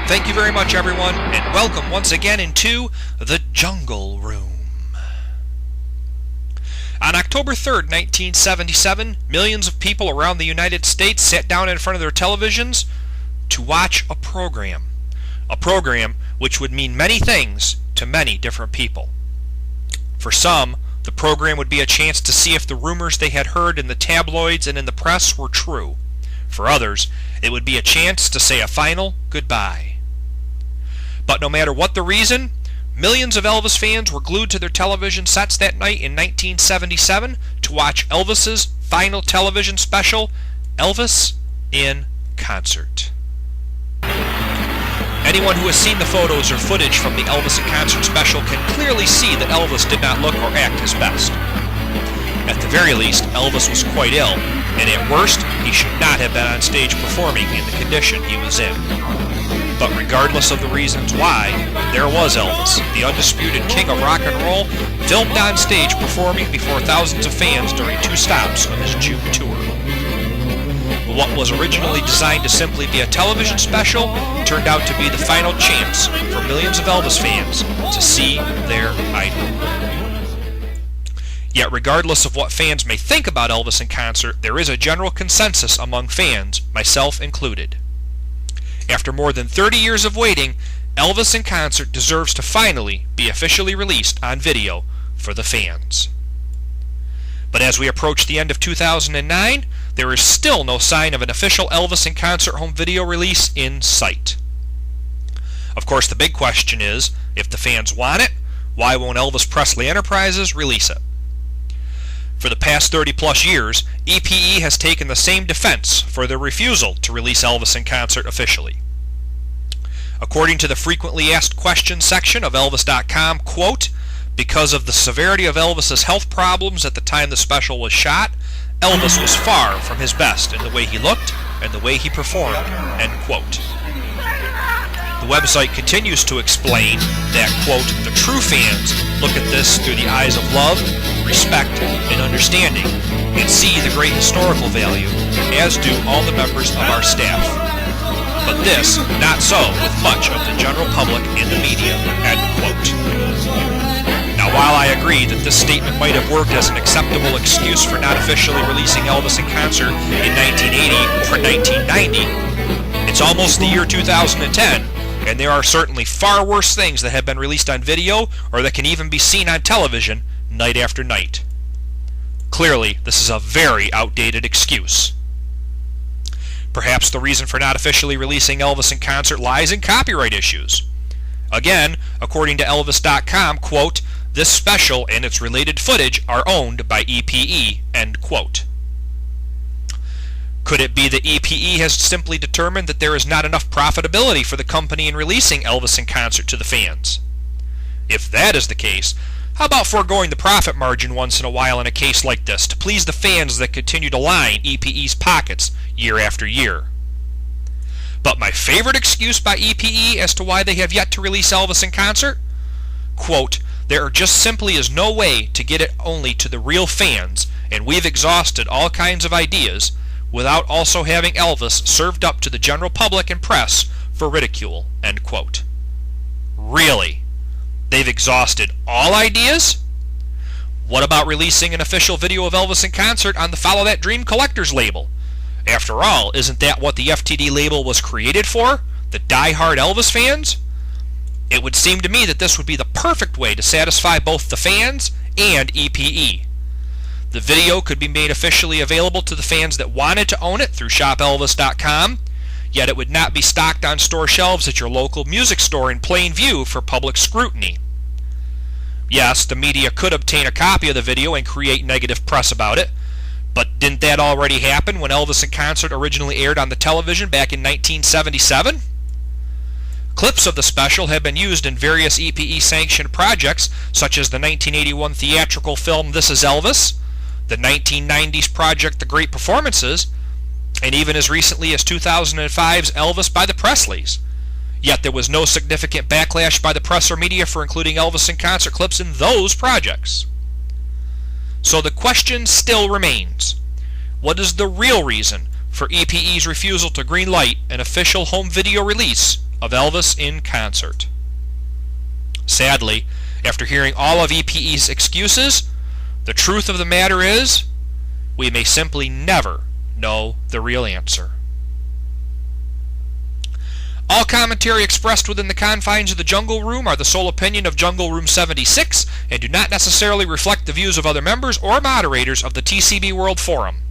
Thank you very much, everyone, and welcome once again into the Jungle Room. On October 3rd, 1977, millions of people around the United States sat down in front of their televisions to watch a program which would mean many things to many different people. For some, the program would be a chance to see if the rumors they had heard in the tabloids and in the press were true. For others, it would be a chance to say a final goodbye. But no matter what the reason, millions of Elvis fans were glued to their television sets that night in 1977 to watch Elvis's final television special, Elvis in Concert. Anyone who has seen the photos or footage from the Elvis in Concert special can clearly see that Elvis did not look or act his best. At the very least, Elvis was quite ill, and at worst, he should not have been on stage performing in the condition he was in. But regardless of the reasons why, there was Elvis, the undisputed king of rock and roll, filmed on stage performing before thousands of fans during 2 stops of his June tour. What was originally designed to simply be a television special turned out to be the final chance for millions of Elvis fans to see their idol. Yet regardless of what fans may think about Elvis in Concert, there is a general consensus among fans, myself included. After more than 30 years of waiting, Elvis in Concert deserves to finally be officially released on video for the fans. But as we approach the end of 2009, there is still no sign of an official Elvis in Concert home video release in sight. Of course, the big question is, if the fans want it, why won't Elvis Presley Enterprises release it? For the past 30 plus years, EPE has taken the same defense for their refusal to release Elvis in Concert officially. According to the frequently asked questions section of Elvis.com, quote, "Because of the severity of Elvis's health problems at the time the special was shot, Elvis was far from his best in the way he looked and the way he performed," end quote. The website continues to explain that, quote, "The true fans look at this through the eyes of love, respect, and understanding, and see the great historical value, as do all the members of our staff. But this, not so with much of the general public and the media," end quote. Now, while I agree that this statement might have worked as an acceptable excuse for not officially releasing Elvis in Concert in 1980 or 1990, it's almost the year 2010, and there are certainly far worse things that have been released on video or that can even be seen on television night after night. Clearly, this is a very outdated excuse. Perhaps the reason for not officially releasing Elvis in Concert lies in copyright issues. Again, according to Elvis.com, quote, "This special and its related footage are owned by EPE," end quote. Could it be that EPE has simply determined that there is not enough profitability for the company in releasing Elvis in Concert to the fans? If that is the case, how about foregoing the profit margin once in a while in a case like this to please the fans that continue to line EPE's pockets year after year? But my favorite excuse by EPE as to why they have yet to release Elvis in Concert? Quote, "There just simply is no way to get it only to the real fans, and we've exhausted all kinds of ideas without also having Elvis served up to the general public and press for ridicule," end quote. Really? They've exhausted all ideas? What about releasing an official video of Elvis in Concert on the Follow That Dream Collectors label? After all, isn't that what the FTD label was created for? The die-hard Elvis fans? It would seem to me that this would be the perfect way to satisfy both the fans and EPE. The video could be made officially available to the fans that wanted to own it through shopelvis.com, yet it would not be stocked on store shelves at your local music store in plain view for public scrutiny. Yes, the media could obtain a copy of the video and create negative press about it, but didn't that already happen when Elvis in Concert originally aired on the television back in 1977? Clips of the special have been used in various EPE-sanctioned projects, such as the 1981 theatrical film This Is Elvis, the 1990s project The Great Performances, and even as recently as 2005's Elvis by the Presleys. Yet there was no significant backlash by the press or media for including Elvis in Concert clips in those projects. So the question still remains, what is the real reason for EPE's refusal to greenlight an official home video release of Elvis in concert. Sadly, after hearing all of EPE's excuses, the truth of the matter is, we may simply never know the real answer. All commentary expressed within the confines of the Jungle Room are the sole opinion of Jungle Room 76 and do not necessarily reflect the views of other members or moderators of the TCBWorld Forum.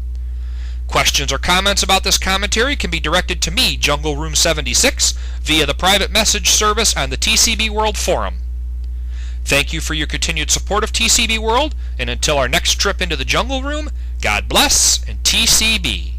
Questions or comments about this commentary can be directed to me, Jungle Room 76, via the private message service on the TCBWorld Forum. Thank you for your continued support of TCBWorld, and until our next trip into the Jungle Room, God bless and TCB.